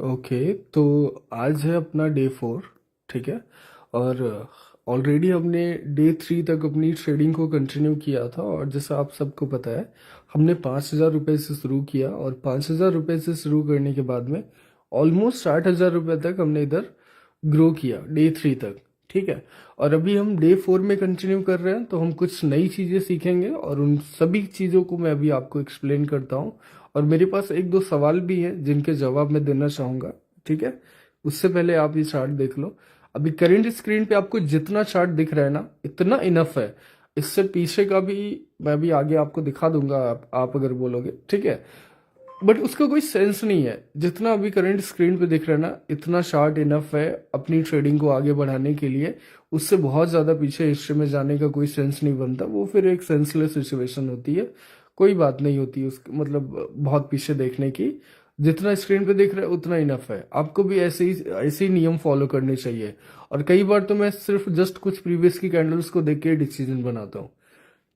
Okay, तो आज है अपना डे 4। ठीक है। और ऑलरेडी हमने डे 3 तक अपनी ट्रेडिंग को कंटिन्यू किया था, और जैसा आप सबको पता है, हमने 5,000 रुपये से शुरू किया, और 5,000 रुपये से शुरू करने के बाद में ऑलमोस्ट 60,000 रुपये तक हमने इधर ग्रो किया डे 3 तक। ठीक है। और अभी हम डे 4 में कंटिन्यू कर रहे हैं, तो हम कुछ नई चीज़ें सीखेंगे, और उन सभी चीज़ों को मैं अभी आपको एक्सप्लेन करता हूँ। और मेरे पास एक दो सवाल भी हैं जिनके जवाब मैं देना चाहूँगा। ठीक है। उससे पहले आप ये चार्ट देख लो। अभी करंट स्क्रीन पे आपको जितना चार्ट दिख रहा है ना, इतना इनफ है। इससे पीछे का भी मैं भी आगे आपको दिखा दूंगा, आप अगर बोलोगे। ठीक है। बट उसका कोई सेंस नहीं है। जितना अभी करंट स्क्रीन पे दिख रहा है ना, इतना शार्ट इनफ है अपनी ट्रेडिंग को आगे बढ़ाने के लिए। उससे बहुत ज़्यादा पीछे हिस्ट्री में जाने का कोई सेंस नहीं बनता, वो फिर एक सेंसलेस सिचुएशन होती है। कोई बात नहीं होती उस मतलब बहुत पीछे देखने की। जितना स्क्रीन पे दिख रहा है उतना इनफ है। आपको भी ऐसे ही नियम फॉलो करने चाहिए। और कई बार तो मैं सिर्फ जस्ट कुछ प्रीवियस की कैंडल्स को देख के डिसीजन बनाता हूँ।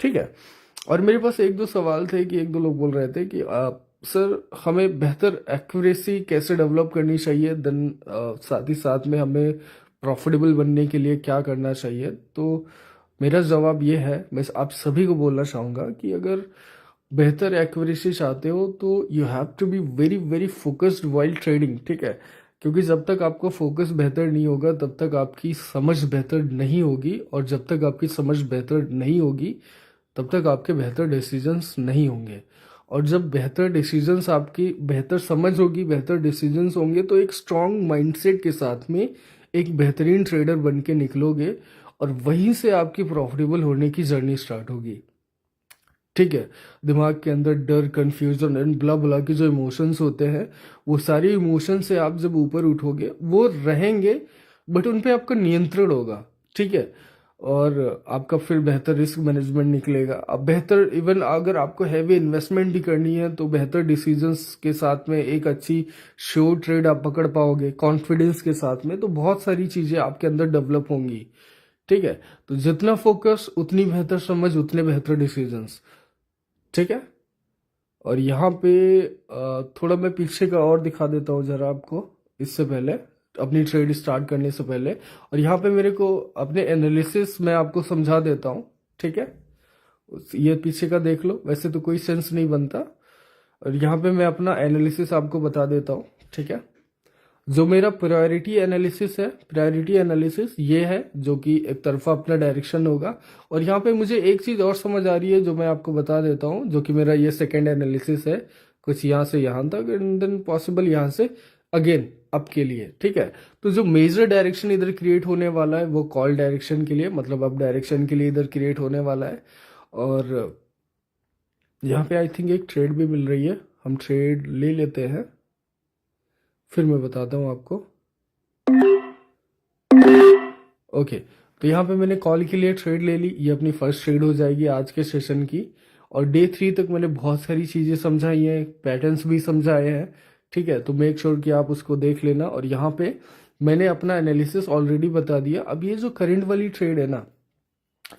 ठीक है। और मेरे पास एक दो सवाल थे कि एक दो लोग बोल रहे थे कि सर, हमें बेहतर एक्यूरेसी कैसे डेवलप करनी चाहिए, देन साथ ही साथ में हमें प्रॉफिटेबल बनने के लिए क्या करना चाहिए। तो मेरा जवाब ये है, मैं आप सभी को बोलना चाहूँगा कि अगर बेहतर एक्यूरेसी चाहते हो तो you have to be very very focused while trading. ठीक है। क्योंकि जब तक आपका फोकस बेहतर नहीं होगा तब तक आपकी समझ बेहतर नहीं होगी, और जब तक आपकी समझ बेहतर नहीं होगी तब तक आपके बेहतर डिसीजंस नहीं होंगे। और जब बेहतर डिसीजंस, आपकी बेहतर समझ होगी, बेहतर डिसीजंस होंगे, तो एक स्ट्रांग माइंडसेट के साथ में एक बेहतरीन ट्रेडर बन के निकलोगे, और वहीं से आपकी प्रॉफिटेबल होने की जर्नी स्टार्ट होगी। ठीक है। दिमाग के अंदर डर, कंफ्यूजन एंड ब्ला ब्ला के जो इमोशंस होते हैं, वो सारे इमोशन से आप जब ऊपर उठोगे वो रहेंगे, बट उन पे आपका नियंत्रण होगा। ठीक है। और आपका फिर बेहतर रिस्क मैनेजमेंट निकलेगा। अब बेहतर, इवन अगर आपको हैवी इन्वेस्टमेंट भी करनी है तो बेहतर डिसीजंस के साथ में एक अच्छी श्योर ट्रेड आप पकड़ पाओगे कॉन्फिडेंस के साथ में। तो बहुत सारी चीजें आपके अंदर डेवलप होंगी। ठीक है। तो जितना फोकस उतनी बेहतर समझ, उतने बेहतर डिसीजंस। ठीक है। और यहाँ पे थोड़ा मैं पीछे का और दिखा देता हूँ जरा आपको, इससे पहले, अपनी ट्रेड स्टार्ट करने से पहले। और यहाँ पे मेरे को अपने एनालिसिस में आपको समझा देता हूँ। ठीक है। ये पीछे का देख लो, वैसे तो कोई सेंस नहीं बनता। और यहाँ पे मैं अपना एनालिसिस आपको बता देता हूँ। ठीक है। जो मेरा प्रायोरिटी एनालिसिस है, प्रायोरिटी एनालिसिस ये है जो कि एक तरफा अपना डायरेक्शन होगा। और यहाँ पे मुझे एक चीज़ और समझ आ रही है जो मैं आपको बता देता हूँ, जो कि मेरा ये सेकंड एनालिसिस है। कुछ यहाँ से यहाँ तक, एंड देन पॉसिबल यहाँ से अगेन अप के लिए। ठीक है। तो जो मेजर डायरेक्शन इधर क्रिएट होने वाला है वो कॉल डायरेक्शन के लिए, मतलब अप डायरेक्शन के लिए इधर क्रिएट होने वाला है। और यहाँ पे आई थिंक एक ट्रेड भी मिल रही है, हम ट्रेड ले लेते हैं, फिर मैं बताता हूँ आपको। ओके। तो यहाँ पे मैंने कॉल के लिए ट्रेड ले ली, ये अपनी फर्स्ट ट्रेड हो जाएगी आज के सेशन की। और डे 3 तक मैंने बहुत सारी चीज़ें समझाई हैं, पैटर्न्स भी समझाए हैं। ठीक है। तो मेक श्योर कि आप उसको देख लेना। और यहाँ पे मैंने अपना एनालिसिस ऑलरेडी बता दिया। अब ये जो करंट वाली ट्रेड है ना,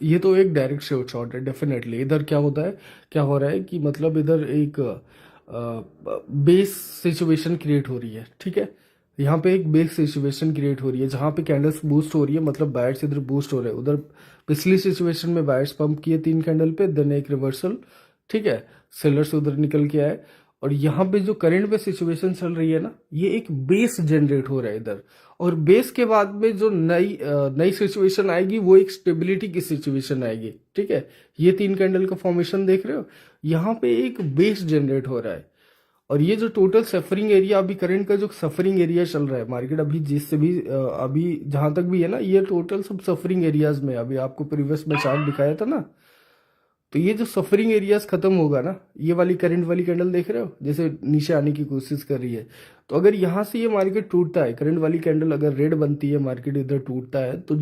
ये तो एक डायरेक्ट शॉट है डेफिनेटली। इधर क्या होता है, क्या हो रहा है कि मतलब इधर एक बेस सिचुएशन क्रिएट हो रही है। ठीक है। यहाँ पे एक बेस सिचुएशन क्रिएट हो रही है जहाँ पे कैंडल्स बूस्ट हो रही है, मतलब बायर्स इधर बूस्ट हो रहे हैं। उधर पिछली सिचुएशन में बायर्स पंप किए 3 कैंडल पे, देन एक रिवर्सल। ठीक है। सेलर्स उधर निकल के आए। और यहाँ पे जो करंट पे सिचुएशन चल रही है ना, ये एक बेस जनरेट हो रहा है इधर। और बेस के बाद में जो नई सिचुएशन आएगी वो एक स्टेबिलिटी की सिचुएशन आएगी। ठीक है। ये 3 कैंडल का फॉर्मेशन देख रहे हो, यहाँ पे एक बेस जनरेट हो रहा है। और ये जो टोटल सफरिंग एरिया, अभी करंट का जो सफरिंग एरिया चल रहा है मार्केट, अभी जिससे भी अभी जहां तक भी है ना, ये टोटल सब सफरिंग एरियाज में। अभी आपको प्रीवियस में चार्ट दिखाया था ना, तो ये जो सफरिंग एरियाज खत्म होगा ना, ये वाली करंट वाली कैंडल देख रहे हो जैसे नीचे आने की कोशिश कर रही है। तो अगर यहाँ से ये मार्केट टूटता है, करंट वाली कैंडल अगर रेड बनती है, मार्केट इधर टूटता है, तो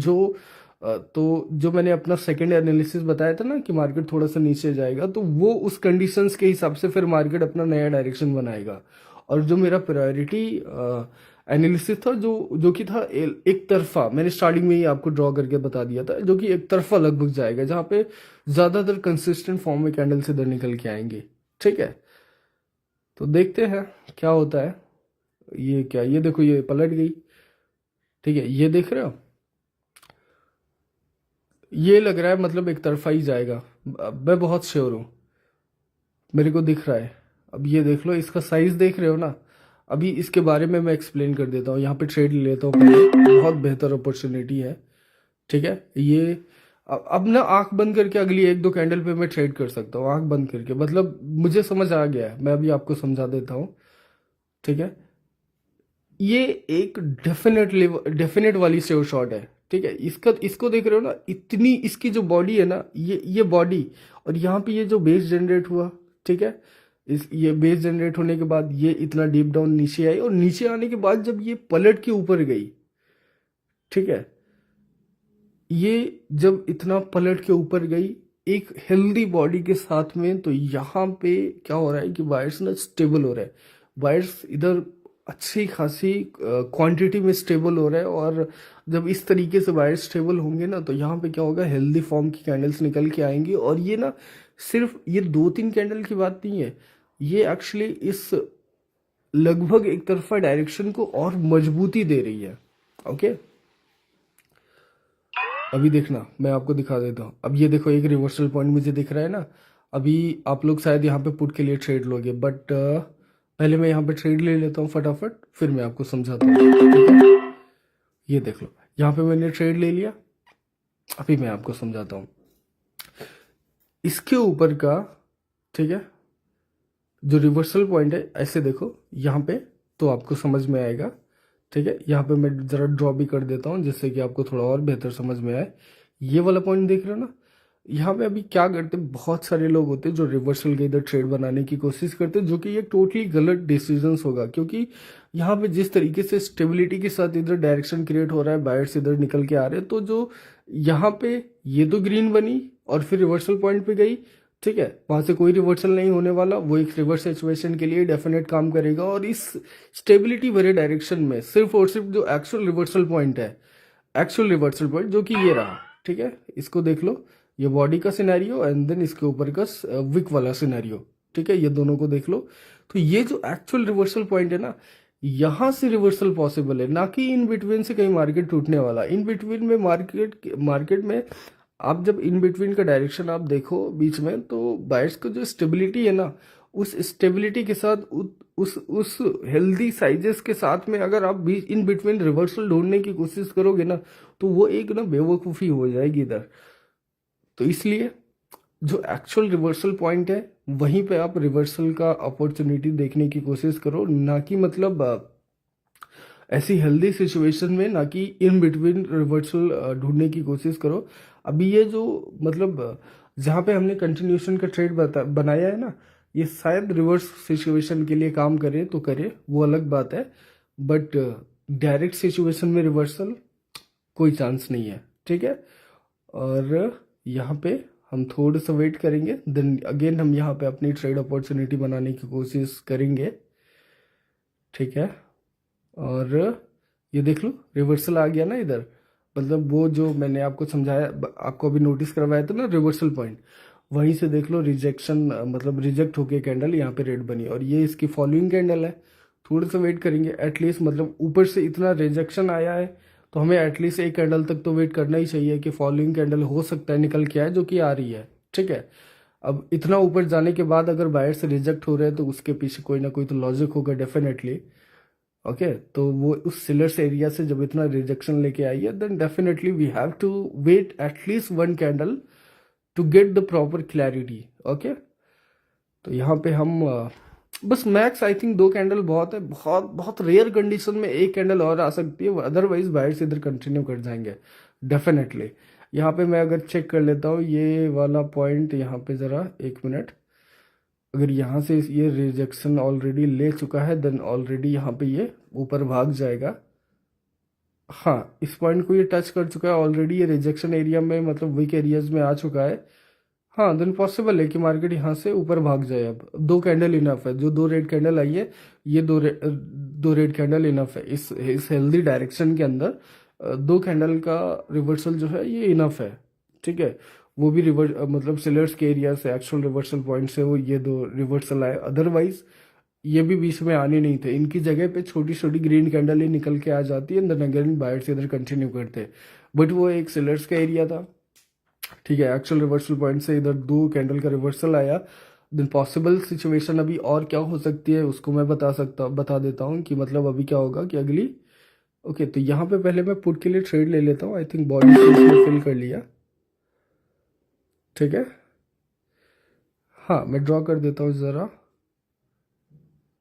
जो मैंने अपना सेकंड एनालिसिस बताया था ना कि मार्केट थोड़ा सा नीचे जाएगा, तो वो उस कंडीशंस के हिसाब से फिर मार्केट अपना नया डायरेक्शन बनाएगा। और जो मेरा प्रायोरिटी एनालिसिस था, जो कि था एक तरफा, मैंने स्टार्टिंग में ही आपको ड्रॉ करके बता दिया था, जो कि एक तरफा लगभग जाएगा, जहां पे ज्यादातर कंसिस्टेंट फॉर्म में कैंडल से इधर निकल के आएंगे। ठीक है। तो देखते हैं क्या होता है। ये क्या, ये देखो ये पलट गई, ठीक है, ये देख रहे हो, ये लग रहा है मतलब एक तरफा ही जाएगा। मैं बहुत श्योर हूँ, मेरे को दिख रहा है। अब ये देख लो, इसका साइज देख रहे हो ना। अभी इसके बारे में मैं एक्सप्लेन कर देता हूँ, यहाँ पे ट्रेड ले लेता हूँ पहले, बहुत बेहतर अपॉर्चुनिटी है, ठीक है। ये अब ना आंख बंद करके अगली एक दो कैंडल पे मैं ट्रेड कर सकता हूँ, आंख बंद करके, मतलब मुझे समझ आ गया है, मैं अभी आपको समझा देता हूँ, ठीक है। ये एक डेफिनेट वाली सेव शॉट है, ठीक है। इसका इसको देख रहे हो ना, इतनी इसकी जो बॉडी है ना, ये बॉडी, और यहाँ पे ये जो बेस जनरेट हुआ, ठीक है। इस ये बेस जनरेट होने के बाद ये इतना डीप डाउन नीचे आई, और नीचे आने के बाद जब ये पलट के ऊपर गई, ठीक है, ये जब इतना पलट के ऊपर गई एक हेल्दी बॉडी के साथ में, तो यहाँ पे क्या हो रहा है कि वायर्स ना स्टेबल हो रहा है, वायर्स इधर अच्छी खासी क्वांटिटी में स्टेबल हो रहा है। और जब इस तरीके से वायर्स स्टेबल होंगे ना, तो यहाँ पे क्या होगा, हेल्दी फॉर्म की कैंडल्स निकल के आएंगी। और ये ना सिर्फ ये दो तीन कैंडल की बात नहीं है, ये एक्चुअली इस लगभग एक तरफा डायरेक्शन को और मजबूती दे रही है, ओके। अभी देखना, मैं आपको दिखा देता हूँ। अब ये देखो, एक रिवर्सल पॉइंट मुझे दिख रहा है ना। अभी आप लोग शायद यहाँ पे पुट के लिए ट्रेड लोगे, बट पहले मैं यहाँ पे ट्रेड ले लेता हूँ फटाफट, फिर मैं आपको समझाता हूँ, ठीक है। ये देख लो, यहाँ पे मैंने ट्रेड ले लिया, अभी मैं आपको समझाता हूँ इसके ऊपर का, ठीक है। जो रिवर्सल पॉइंट है, ऐसे देखो यहाँ पे, तो आपको समझ में आएगा, ठीक है। यहाँ पे मैं ज़रा ड्रॉ भी कर देता हूँ जिससे कि आपको थोड़ा और बेहतर समझ में आए। ये वाला पॉइंट देख रहे हो ना, यहाँ पे अभी क्या करते हैं, बहुत सारे लोग होते हैं जो रिवर्सल के इधर ट्रेड बनाने की कोशिश करते हैं, जो कि ये टोटली गलत डिसीजंस होगा। क्योंकि यहाँ पे जिस तरीके से स्टेबिलिटी के साथ इधर डायरेक्शन क्रिएट हो रहा है, बायर्स इधर निकल के आ रहे हैं, तो जो यहाँ पे ये तो ग्रीन बनी और फिर रिवर्सल पॉइंट पे गई, ठीक है, वहां से कोई रिवर्सल नहीं होने वाला, वो एक रिवर्स सिचुएशन के लिए डेफिनेट काम करेगा। और इस स्टेबिलिटी भरे डायरेक्शन में सिर्फ और सिर्फ जो एक्चुअल रिवर्सल पॉइंट है, एक्चुअल रिवर्सल पॉइंट जो कि ये रहा, ठीक है, इसको देख लो, ये बॉडी का सिनेरियो एंड देन इसके ऊपर का विक वाला सिनेरियो, ठीक है, ये दोनों को देख लो। तो ये जो एक्चुअल रिवर्सल पॉइंट है ना, यहां से रिवर्सल पॉसिबल है, ना कि इन बिटवीन से कहीं मार्केट टूटने वाला। इन बिटवीन में मार्केट में आप जब इन बिटवीन का डायरेक्शन आप देखो बीच में, तो बायर्स का जो स्टेबिलिटी है ना, उस स्टेबिलिटी के साथ उस हेल्दी साइजेस के साथ में अगर आप बीच इन बिटवीन रिवर्सल ढूंढने की कोशिश करोगे ना, तो वो एक ना बेवकूफ़ी हो जाएगी इधर। तो इसलिए जो एक्चुअल रिवर्सल पॉइंट है, वहीं पे आप रिवर्सल का अपॉर्चुनिटी देखने की कोशिश करो, ना कि मतलब ऐसी हेल्दी सिचुएशन में, ना कि इन बिटवीन रिवर्सल ढूंढने की कोशिश करो। अभी ये जो मतलब जहाँ पे हमने कंटिन्यूशन का ट्रेड बनाया है ना, ये शायद रिवर्स सिचुएशन के लिए काम करे तो करे, वो अलग बात है, बट डायरेक्ट सिचुएशन में रिवर्सल कोई चांस नहीं है, ठीक है। और यहाँ पे हम थोड़ा सा वेट करेंगे, देन अगेन हम यहाँ पे अपनी ट्रेड अपॉर्चुनिटी बनाने की कोशिश करेंगे, ठीक है। और ये देख लो, रिवर्सल आ गया ना इधर, मतलब वो जो मैंने आपको समझाया, आपको अभी नोटिस करवाया था ना रिवर्सल पॉइंट, वहीं से देख लो रिजेक्शन, मतलब रिजेक्ट होके कैंडल यहाँ पे रेड बनी, और ये इसकी फॉलोइंग कैंडल है। थोड़ा सा वेट करेंगे एटलीस्ट, मतलब ऊपर से इतना रिजेक्शन आया है, तो हमें एटलीस्ट एक कैंडल तक तो वेट करना ही चाहिए कि फॉलोइंग कैंडल हो सकता है निकल के आए, जो कि आ रही है, ठीक है। अब इतना ऊपर जाने के बाद अगर बायर से रिजेक्ट हो रहे हैं, तो उसके पीछे कोई ना कोई तो लॉजिक होगा डेफिनेटली, ओके। तो वो उस सेलर्स एरिया से जब इतना रिजेक्शन लेके आई है, then definitely we have to wait at least one candle to get the proper clarity, okay. तो यहाँ पे हम बस मैक्स आई थिंक दो कैंडल बहुत है, बहुत बहुत रेयर कंडीशन में एक कैंडल और आ सकती है, अदरवाइज बायर्स इधर कंटिन्यू कर जाएंगे डेफिनेटली। यहाँ पे मैं अगर चेक कर लेता हूँ ये वाला पॉइंट, यहाँ पे ज़रा एक मिनट, अगर यहाँ से ये रिजेक्शन ऑलरेडी ले चुका है, देन ऑलरेडी यहाँ पे ये ऊपर भाग जाएगा। हाँ, इस पॉइंट को ये टच कर चुका है ऑलरेडी, ये रिजेक्शन एरिया में, मतलब वीक एरियाज में आ चुका है। हाँ, देन पॉसिबल है कि मार्केट यहाँ से ऊपर भाग जाए। अब दो कैंडल इनफ है, जो दो रेड कैंडल आई है, ये दो रेड कैंडल इनफ है इस हेल्दी डायरेक्शन के अंदर। दो कैंडल का रिवर्सल जो है ये इनफ है, ठीक है। वो भी मतलब सेलर्स के एरिया से एक्चुअल रिवर्सल पॉइंट से वो ये दो रिवर्सल आए, अदरवाइज ये भी बीच में आने नहीं थे, इनकी जगह पे छोटी छोटी ग्रीन कैंडल ही निकल के आ जाती है, देन अगेन बायर्स इधर कंटिन्यू करते। बट वो एक सेलर्स का एरिया था, ठीक है। एक्चुअल रिवर्सल पॉइंट से इधर 2 कैंडल का रिवर्सल आया। देन पॉसिबल सिचुएशन अभी और क्या हो सकती है उसको मैं बता देता हूँ कि मतलब अभी क्या होगा कि अगली। ओके, तो यहाँ पे पहले मैं पुट के लिए ट्रेड ले लेता हूँ। आई थिंक बॉडी इसने फिल कर लिया, ठीक है। हाँ, मैं ड्रॉ कर देता हूँ ज़रा।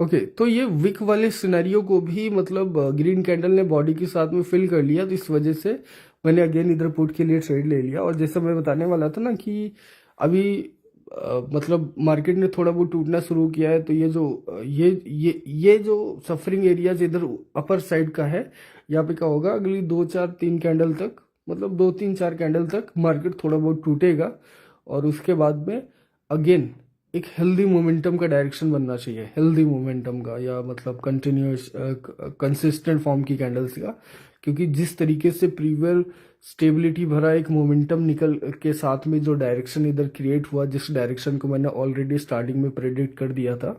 ओके, तो ये विक वाले सिनेरियो को भी मतलब ग्रीन कैंडल ने बॉडी के साथ में फिल कर लिया, तो इस वजह से मैंने अगेन इधर पुट के लिए ट्रेड ले लिया। और जैसा मैं बताने वाला था ना कि अभी मतलब मार्केट ने थोड़ा बहुत टूटना शुरू किया है, तो ये जो ये जो सफरिंग एरियाज इधर अपर साइड का है, यहाँ पे क्या होगा अगली 2 4 3 कैंडल तक, मतलब 2 3 4 कैंडल तक मार्केट थोड़ा बहुत टूटेगा। और उसके बाद में अगेन एक हेल्दी मोमेंटम का डायरेक्शन बनना चाहिए, हेल्दी मोमेंटम का, या मतलब कंटिन्यूस कंसिस्टेंट फॉर्म की कैंडल्स का। क्योंकि जिस तरीके से प्रीवियर स्टेबिलिटी भरा एक मोमेंटम निकल के साथ में जो डायरेक्शन इधर क्रिएट हुआ, जिस डायरेक्शन को मैंने ऑलरेडी स्टार्टिंग में प्रेडिक्ट कर दिया था,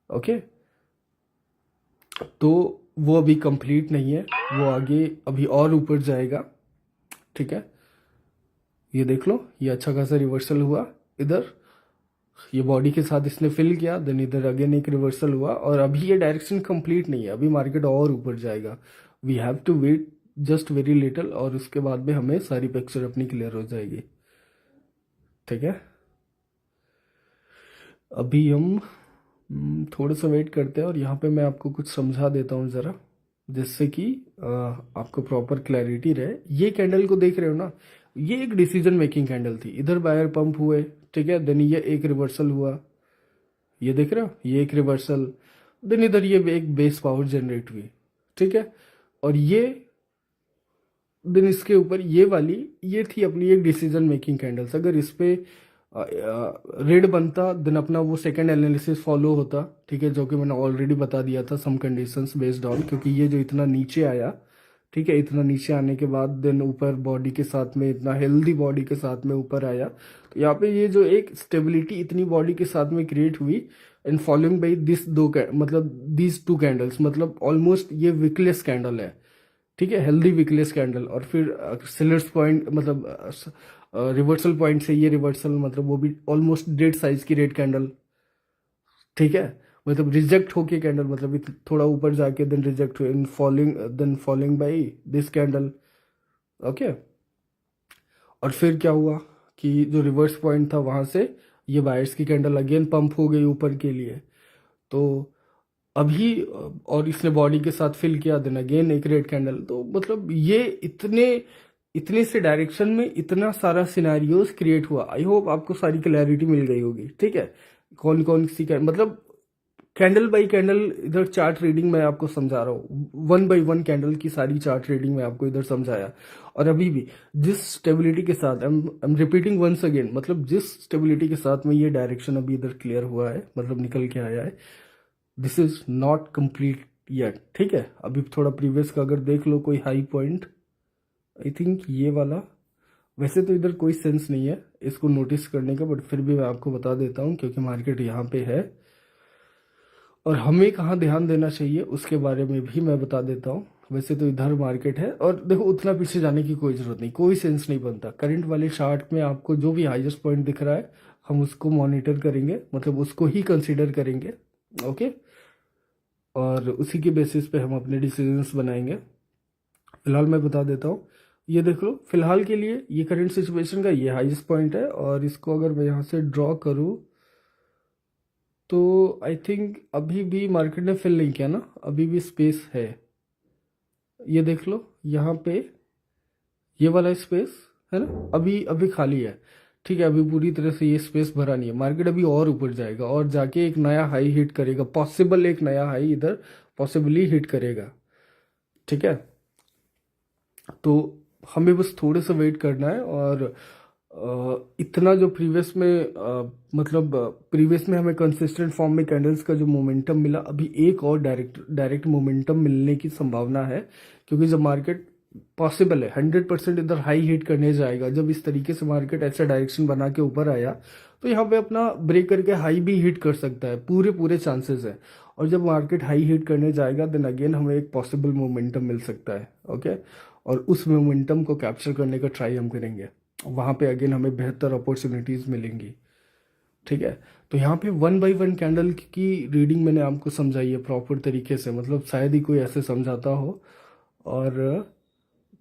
ओके, तो वो अभी कंप्लीट नहीं है, वो आगे अभी और ऊपर जाएगा, ठीक है। ये देख लो, ये अच्छा खासा रिवर्सल हुआ इधर, ये बॉडी के साथ इसने फिल किया, देन इधर अगेन एक रिवर्सल हुआ। और अभी ये डायरेक्शन कंप्लीट नहीं है, अभी मार्केट और ऊपर जाएगा। We have to wait just very little, और उसके बाद में हमें सारी पिक्चर अपनी क्लियर हो जाएगी, ठीक है। अभी हम थोड़ा सा वेट करते हैं, और यहाँ पे मैं आपको कुछ समझा देता हूँ ज़रा, जिससे कि आपको प्रॉपर क्लैरिटी रहे। ये कैंडल को देख रहे हो ना, ये एक डिसीजन मेकिंग कैंडल थी, इधर बायर पंप हुए, ठीक है। देन ये एक रिवर्सल हुआ, ये देख रहे हो, ये एक रिवर्सल। देन इधर ये एक बेस पावर जनरेट हुई, ठीक है। और ये देन इसके ऊपर ये वाली, ये थी अपनी एक डिसीजन मेकिंग कैंडल्स। अगर इस पे रेड बनता, देन अपना वो सेकंड एनालिसिस फॉलो होता, ठीक है, जो कि मैंने ऑलरेडी बता दिया था, सम कंडीशंस बेस्ड ऑन। क्योंकि ये जो इतना नीचे आया, ठीक है, इतना नीचे आने के बाद देन ऊपर बॉडी के साथ में, इतना हेल्दी बॉडी के साथ में ऊपर आया, तो यहाँ पे ये जो एक स्टेबिलिटी इतनी बॉडी के साथ में क्रिएट हुई, एंड फॉलोइंग बाई दिस मतलब दीज 2 कैंडल्स, मतलब ऑलमोस्ट ये विकलेस कैंडल है, ठीक है, हेल्दी विकलेस कैंडल। और फिर सेलर्स पॉइंट मतलब रिवर्सल पॉइंट से ये रिवर्सल, मतलब वो भी ऑलमोस्ट डेड साइज की रेड कैंडल, ठीक है। मतलब रिजेक्ट होके कैंडल, मतलब थोड़ा ऊपर जाके देन रिजेक्ट हुए, then following by this candle, okay. और फिर क्या हुआ कि जो रिवर्स पॉइंट था वहां से ये बायर्स की कैंडल अगेन पंप हो गई ऊपर के लिए। तो अभी और इसने बॉडी के साथ फिल किया, देन अगेन एक रेड कैंडल। तो मतलब ये इतने इतने से डायरेक्शन में इतना सारा सिनेरियोस क्रिएट हुआ। आई होप आपको सारी क्लैरिटी मिल गई होगी, ठीक है। कौन कौन सी मतलब कैंडल बाई कैंडल इधर चार्ट रीडिंग मैं आपको समझा रहा हूँ, 1 बाई 1 कैंडल की सारी चार्ट रीडिंग मैं आपको इधर समझाया। और अभी भी जिस स्टेबिलिटी के साथ, I am repeating once again, मतलब जिस स्टेबिलिटी के साथ में ये डायरेक्शन अभी इधर क्लियर हुआ है, मतलब निकल के आया है, this is not complete yet, ठीक है। अभी थोड़ा प्रीवियस का अगर देख लो कोई हाई पॉइंट, आई थिंक ये वाला, वैसे तो इधर कोई सेंस नहीं है इसको नोटिस करने का, बट फिर भी मैं आपको बता देता हूँ क्योंकि मार्केट यहाँ पे है और हमें कहाँ ध्यान देना चाहिए उसके बारे में भी मैं बता देता हूँ। वैसे तो इधर मार्केट है, और देखो उतना पीछे जाने की कोई जरूरत नहीं, कोई सेंस नहीं बनता। करंट वाले चार्ट में आपको जो भी हाईएस्ट पॉइंट दिख रहा है हम उसको मॉनिटर करेंगे, मतलब उसको ही कंसीडर करेंगे, ओके। और उसी के बेसिस पे हम अपने डिसीजंस बनाएंगे। फिलहाल मैं बता देता हूँ, ये देख लो, फिलहाल के लिए ये करंट सिचुएशन का ये हाईएस्ट पॉइंट है, और इसको अगर मैं यहाँ से ड्रॉ करूँ तो आई थिंक अभी भी मार्केट ने फिल नहीं किया ना, अभी भी स्पेस है। ये देख लो यहाँ पे ये वाला स्पेस है ना, अभी अभी खाली है, ठीक है। अभी पूरी तरह से ये स्पेस भरा नहीं है, मार्केट अभी और ऊपर जाएगा और जाके एक नया हाई हिट करेगा, पॉसिबल एक नया हाई इधर पॉसिबली हिट करेगा, ठीक है। तो हमें बस थोड़े से वेट करना है। और इतना जो प्रीवियस में मतलब प्रीवियस में हमें कंसिस्टेंट फॉर्म में कैंडल्स का जो मोमेंटम मिला, अभी एक और डायरेक्ट मोमेंटम मिलने की संभावना है। क्योंकि जब मार्केट पॉसिबल है 100% इधर हाई हिट करने जाएगा। जब इस तरीके से मार्केट ऐसा डायरेक्शन बना के ऊपर आया तो यहाँ पे अपना ब्रेक करके हाई भी हिट कर सकता है, पूरे पूरे चांसेस है। और जब मार्केट हाई हिट करने जाएगा देन अगेन हमें एक पॉसिबल मोमेंटम मिल सकता है। ओके, और उस मोमेंटम को कैप्चर करने का ट्राई हम करेंगे, वहाँ पे अगेन हमें बेहतर अपॉर्चुनिटीज़ मिलेंगी। ठीक है, तो यहाँ पे 1 बाय 1 कैंडल की रीडिंग मैंने आपको समझाई है प्रॉपर तरीके से, मतलब शायद ही कोई ऐसे समझाता हो। और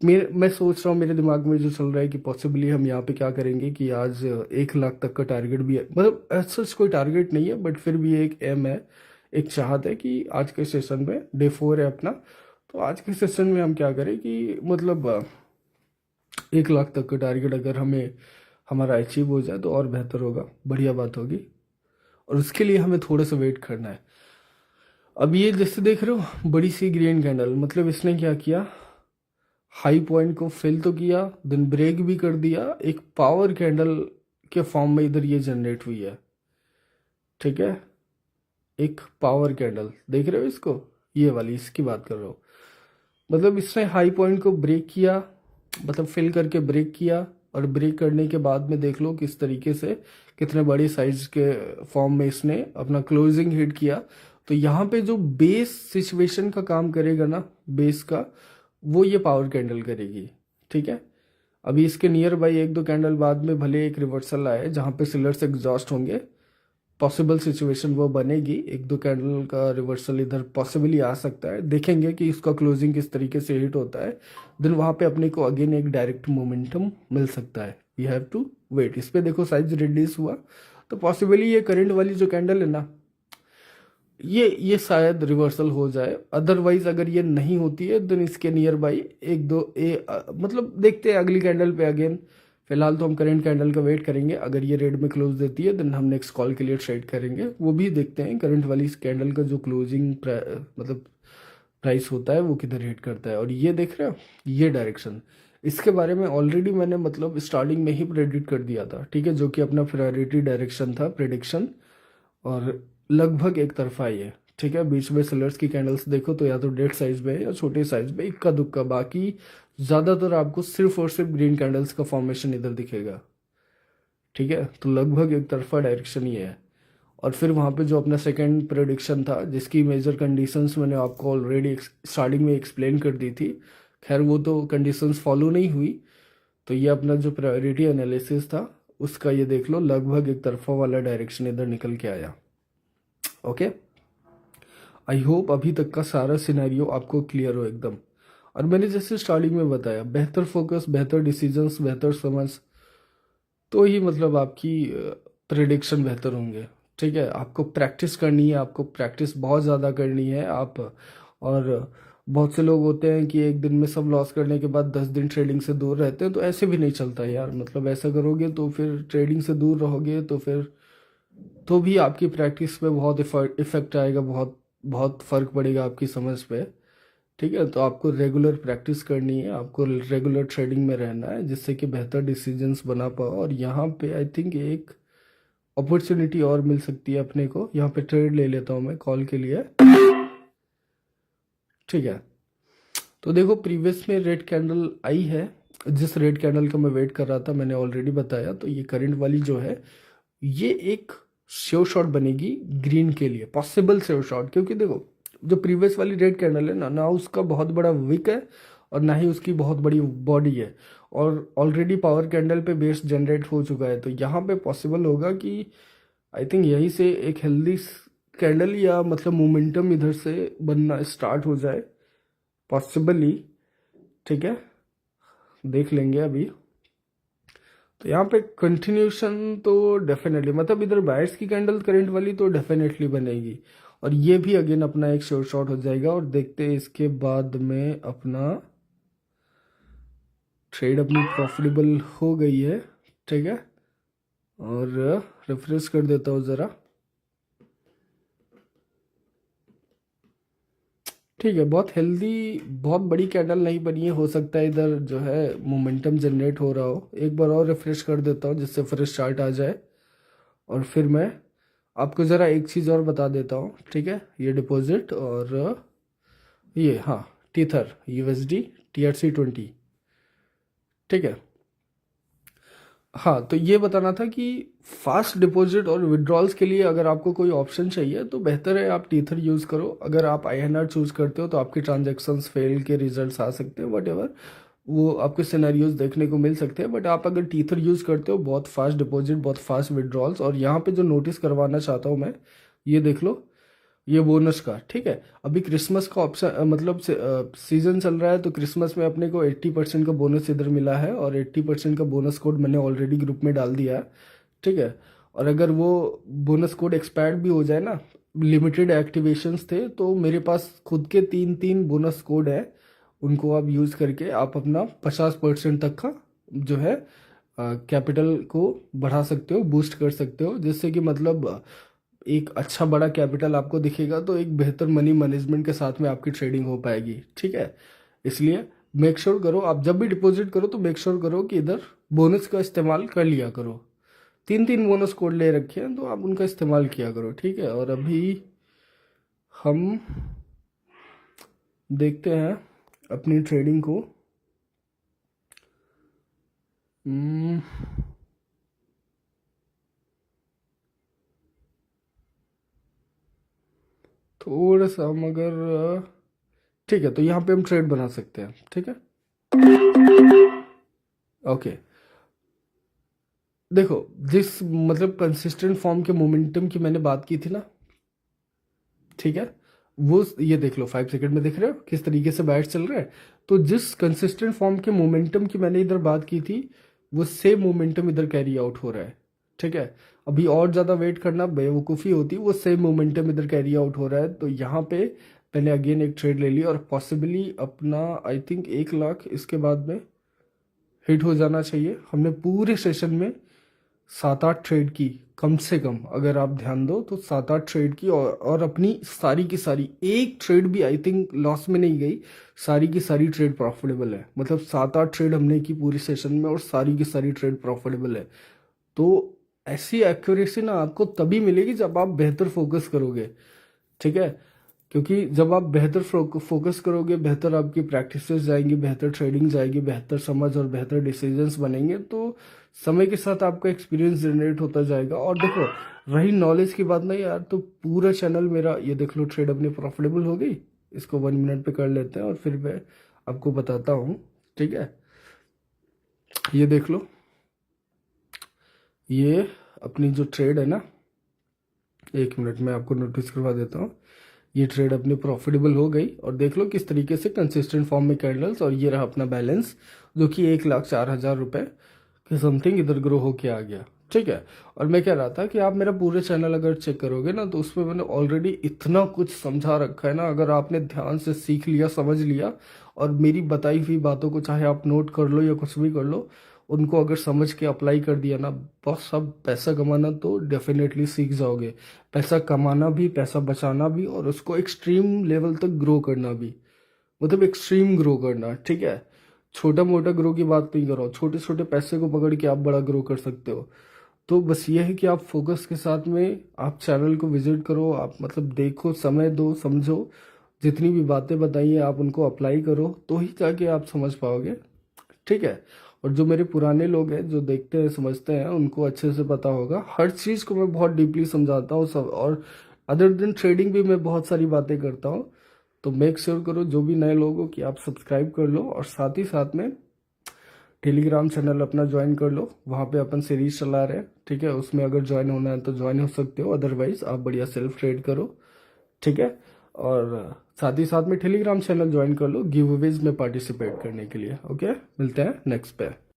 मैं सोच रहा हूँ, मेरे दिमाग में जो चल रहा है कि पॉसिबली हम यहाँ पे क्या करेंगे कि आज 1 लाख तक का टारगेट भी है, मतलब ऐसा कोई टारगेट नहीं है बट फिर भी एक एम है, एक चाहत है कि आज के सेशन में डे 4 है अपना, तो आज के सेशन में हम क्या करें कि मतलब 1 लाख तक का टारगेट अगर हमें हमारा अचीव हो जाए तो और बेहतर होगा, बढ़िया बात होगी। और उसके लिए हमें थोड़ा सा वेट करना है। अब ये जैसे देख रहे हो बड़ी सी ग्रीन कैंडल, मतलब इसने क्या किया, हाई पॉइंट को फिल तो किया, देन ब्रेक भी कर दिया, एक पावर कैंडल के फॉर्म में इधर ये जनरेट हुई है। ठीक है, एक पावर कैंडल देख रहे हो इसको, ये वाली इसकी बात कर रहा हूँ। मतलब इसने हाई पॉइंट को ब्रेक किया, मतलब फिल करके ब्रेक किया, और ब्रेक करने के बाद में देख लो किस तरीके से कितने बड़े साइज के फॉर्म में इसने अपना क्लोजिंग हिट किया। तो यहाँ पे जो बेस सिचुएशन का काम करेगा ना, बेस का, वो ये पावर कैंडल करेगी। ठीक है, अभी इसके नियर बाई 1-2 कैंडल बाद में भले एक रिवर्सल आए जहाँ पे सेलर्स एग्जॉस्ट होंगे, पॉसिबल सिचुएशन वो बनेगी, 1-2 कैंडल का रिवर्सल इधर पॉसिबली आ सकता है, देखेंगे कि इसका क्लोजिंग किस तरीके से हिट होता है, देन वहाँ पे अपने को अगेन एक डायरेक्ट मोमेंटम मिल सकता है। We have to wait. इस पे देखो साइज रिड्यूस हुआ, तो पॉसिबली ये करंट वाली जो कैंडल है ना, ये शायद रिवर्सल हो जाए। अदरवाइज अगर ये नहीं होती है देन इसके नियर बाई 1-2 मतलब देखते हैं अगली कैंडल पे अगेन। फिलहाल तो हम करंट कैंडल का वेट करेंगे, अगर ये रेड में क्लोज देती है देन हम नेक्स्ट कॉल के लिए ट्रेड करेंगे, वो भी देखते हैं करंट वाली इस कैंडल का जो क्लोजिंग मतलब प्राइस होता है वो किधर हिट करता है। और ये देख रहे हो ये डायरेक्शन, इसके बारे में ऑलरेडी मैंने मतलब स्टार्टिंग में ही प्रेडिक्ट कर दिया था। ठीक है, जो कि अपना प्रायोरिटी डायरेक्शन था प्रेडिक्शन, और लगभग एक तरफा ही है। ठीक है, बीच में सेलर्स की कैंडल्स देखो तो या तो डेड साइज में है या छोटे साइज में, इक्का दुक्का, बाकी ज़्यादातर आपको सिर्फ और सिर्फ ग्रीन कैंडल्स का फॉर्मेशन इधर दिखेगा। ठीक है, तो लगभग एक तरफा डायरेक्शन ही है। और फिर वहाँ पे जो अपना सेकंड प्रेडिक्शन था जिसकी मेजर कंडीशंस मैंने आपको ऑलरेडी स्टार्टिंग में एक्सप्लेन कर दी थी, खैर वो तो कंडीशंस फॉलो नहीं हुई, तो ये अपना जो प्रायोरिटी एनालिसिस था उसका ये देख लो, लगभग एक तरफा वाला डायरेक्शन इधर निकल के आया। ओके, आई होप अभी तक का सारा सिनेरियो आपको क्लियर हो एकदम। और मैंने जैसे स्टार्टिंग में बताया, बेहतर फोकस, बेहतर डिसीजंस, बेहतर समझ, तो ही मतलब आपकी प्रिडिक्शन बेहतर होंगे। ठीक है, आपको प्रैक्टिस करनी है, आपको प्रैक्टिस बहुत ज़्यादा करनी है आप। और बहुत से लोग होते हैं कि एक दिन में सब लॉस करने के बाद 10 दिन ट्रेडिंग से दूर रहते हैं, तो ऐसे भी नहीं चलता यार। मतलब ऐसा करोगे तो फिर ट्रेडिंग से दूर रहोगे तो फिर तो भी आपकी प्रैक्टिस पे बहुत इफेक्ट आएगा, बहुत बहुत फर्क पड़ेगा आपकी समझ पे। ठीक है, तो आपको रेगुलर प्रैक्टिस करनी है, आपको रेगुलर ट्रेडिंग में रहना है जिससे कि बेहतर डिसीजंस बना पाओ। और यहाँ पे आई थिंक एक अपॉर्चुनिटी और मिल सकती है अपने को, यहाँ पे ट्रेड ले लेता हूँ मैं कॉल के लिए। ठीक है, तो देखो प्रीवियस में रेड कैंडल आई है, जिस रेड कैंडल का मैं वेट कर रहा था मैंने ऑलरेडी बताया। तो ये करंट वाली जो है ये एक श्योर शॉट बनेगी ग्रीन के लिए, पॉसिबल श्योर शॉट, क्योंकि देखो जो प्रीवियस वाली रेड कैंडल है ना, ना उसका बहुत बड़ा विक है और ना ही उसकी बहुत बड़ी बॉडी है, और ऑलरेडी पावर कैंडल पे बेस जनरेट हो चुका है। तो यहाँ पे पॉसिबल होगा कि आई थिंक यहीं से एक हेल्दी कैंडल या मतलब मोमेंटम इधर से बनना स्टार्ट हो जाए, पॉसिबली। ठीक है, देख लेंगे अभी। तो यहाँ पे कंटिन्यूशन तो डेफिनेटली, मतलब इधर बायर्स की कैंडल करंट वाली तो डेफिनेटली बनेगी, और ये भी अगेन अपना एक शॉर्ट शॉट हो जाएगा। और देखते हैं इसके बाद में अपना ट्रेड अपनी प्रॉफिटेबल हो गई है। ठीक है, और रिफ्रेश कर देता हूँ ज़रा। ठीक है, बहुत हेल्दी, बहुत बड़ी कैंडल नहीं बनी है, हो सकता है इधर जो है मोमेंटम जनरेट हो रहा हो। एक बार और रिफ्रेश कर देता हूँ जिससे फ्रेश चार्ट आ जाए। और फिर मैं आपको ज़रा एक चीज़ और बता देता हूँ। ठीक है, ये डिपॉजिट और ये, हाँ टीथर USD TRC20, ठीक है। हाँ, तो ये बताना था कि फास्ट डिपॉजिट और विड्रॉल्स के लिए अगर आपको कोई ऑप्शन चाहिए तो बेहतर है आप टीथर यूज़ करो। अगर आप INR चूज़ करते हो तो आपके ट्रांजैक्शंस फेल के रिजल्ट्स आ सकते हैं, वट एवर वो आपके सिनेरियोज देखने को मिल सकते हैं। बट आप अगर टीथर यूज़ करते हो, बहुत फास्ट डिपॉजिट, बहुत फास्ट विड्रॉल्स। और यहाँ पे जो नोटिस करवाना चाहता हूँ मैं, ये देख लो, ये बोनस का, ठीक है। अभी क्रिसमस का ऑप्शन मतलब सीजन चल रहा है, तो क्रिसमस में अपने को 80% का बोनस इधर मिला है, और 80% का बोनस कोड मैंने ऑलरेडी ग्रुप में डाल दिया है, ठीक है। और अगर वो बोनस कोड एक्सपायर्ड भी हो जाए ना, लिमिटेड एक्टिवेशंस थे, तो मेरे पास खुद के 3 बोनस कोड है, उनको आप यूज़ करके आप अपना 50% तक का जो है कैपिटल को बढ़ा सकते हो, बूस्ट कर सकते हो, जिससे कि मतलब एक अच्छा बड़ा कैपिटल आपको दिखेगा, तो एक बेहतर मनी मैनेजमेंट के साथ में आपकी ट्रेडिंग हो पाएगी, ठीक है। इसलिए मेक श्योर करो, आप जब भी डिपॉजिट करो तो मेक श्योर करो कि इधर बोनस का इस्तेमाल कर लिया करो। 3 बोनस कोड ले रखे हैं, तो आप उनका इस्तेमाल किया करो, ठीक है। और अभी हम देखते हैं अपनी ट्रेडिंग को। थोड़ा सा हम अगर ठीक है, तो यहाँ पे हम ट्रेड बना सकते हैं, ठीक है। ओके, देखो, जिस मतलब कंसिस्टेंट फॉर्म के मोमेंटम की मैंने बात की थी ना, ठीक है, वो ये देख लो 5 सेकंड में, देख रहे हो किस तरीके से बाइट चल रहा है। तो जिस कंसिस्टेंट फॉर्म के मोमेंटम की मैंने इधर बात की थी, वो सेम मोमेंटम इधर कैरी आउट हो रहा है, ठीक है। अभी और ज़्यादा वेट करना बेवकूफ़ी होती, वो सेम मोमेंटम इधर कैरी आउट हो रहा है। तो यहाँ पे मैंने अगेन एक ट्रेड ले ली, और पॉसिबली अपना आई थिंक 1 लाख इसके बाद में हिट हो जाना चाहिए। हमने पूरे सेशन में 7-8 ट्रेड की, कम से कम अगर आप ध्यान दो तो 7-8 ट्रेड की, और अपनी सारी की सारी, एक ट्रेड भी आई थिंक लॉस में नहीं गई, सारी की सारी ट्रेड प्रॉफिटेबल है। मतलब 7-8 ट्रेड हमने की पूरी सेशन में, और सारी की सारी ट्रेड प्रॉफिटेबल है। तो ऐसी एक्यूरेसी ना आपको तभी मिलेगी जब आप बेहतर फोकस करोगे, ठीक है। क्योंकि जब आप बेहतर फोकस करोगे, बेहतर आपकी प्रैक्टिसेस जाएंगी, बेहतर ट्रेडिंग जाएगी, बेहतर समझ और बेहतर डिसीजंस बनेंगे, तो समय के साथ आपका एक्सपीरियंस जनरेट होता जाएगा। और देखो, रही नॉलेज की बात ना यार, तो पूरा चैनल मेरा, ये देख लो, ट्रेड अपनी प्रॉफिटेबल हो गई। इसको 1 मिनट पे कर लेते हैं, और फिर मैं आपको बताता हूँ, ठीक है। ये देख लो, ये अपनी जो ट्रेड है ना, 1 मिनट में आपको नोटिस करवा देता हूँ। ये ट्रेड अपनी प्रॉफिटेबल हो गई, और देख लो किस तरीके से कंसिस्टेंट फॉर्म में कैंडल्स, और ये रहा अपना बैलेंस, जो कि 1,04,000 रुपये के समथिंग इधर ग्रो होके आ गया, ठीक है। और मैं कह रहा था कि आप मेरा पूरे चैनल अगर चेक करोगे ना, तो उसमें मैंने ऑलरेडी इतना कुछ समझा रखा है ना, अगर आपने ध्यान से सीख लिया, समझ लिया, और मेरी बताई हुई बातों को चाहे आप नोट कर लो या कुछ भी कर लो, उनको अगर समझ के अप्लाई कर दिया ना, बस अब पैसा कमाना तो डेफिनेटली सीख जाओगे। पैसा कमाना भी, पैसा बचाना भी, और उसको एक्सट्रीम लेवल तक ग्रो करना भी, मतलब एक्सट्रीम ग्रो करना, ठीक है। छोटा मोटा ग्रो की बात नहीं करो, छोटे छोटे पैसे को पकड़ के आप बड़ा ग्रो कर सकते हो। तो बस ये है कि आप फोकस के साथ में आप चैनल को विजिट करो, आप मतलब देखो, समय दो, समझो, जितनी भी बातें बताई हैं आप उनको अप्लाई करो, तो ही जाके आप समझ पाओगे, ठीक है। और जो मेरे पुराने लोग हैं, जो देखते हैं, समझते हैं, उनको अच्छे से पता होगा, हर चीज़ को मैं बहुत डीपली समझाता हूँ सब। और अदर दिन ट्रेडिंग भी मैं बहुत सारी बातें करता हूँ। तो मेक श्योर करो, जो भी नए लोग हो, कि आप सब्सक्राइब कर लो, और साथ ही साथ में टेलीग्राम चैनल अपना ज्वाइन कर लो। वहाँ पे अपन सीरीज चला रहे हैं, ठीक है। उसमें अगर ज्वाइन होना है तो ज्वाइन हो सकते हो, अदरवाइज आप बढ़िया सेल्फ ट्रेड करो, ठीक है। और साथ ही साथ में टेलीग्राम चैनल ज्वाइन कर लो गिव अवेज में पार्टिसिपेट करने के लिए। ओके, मिलते हैं नेक्स्ट पे।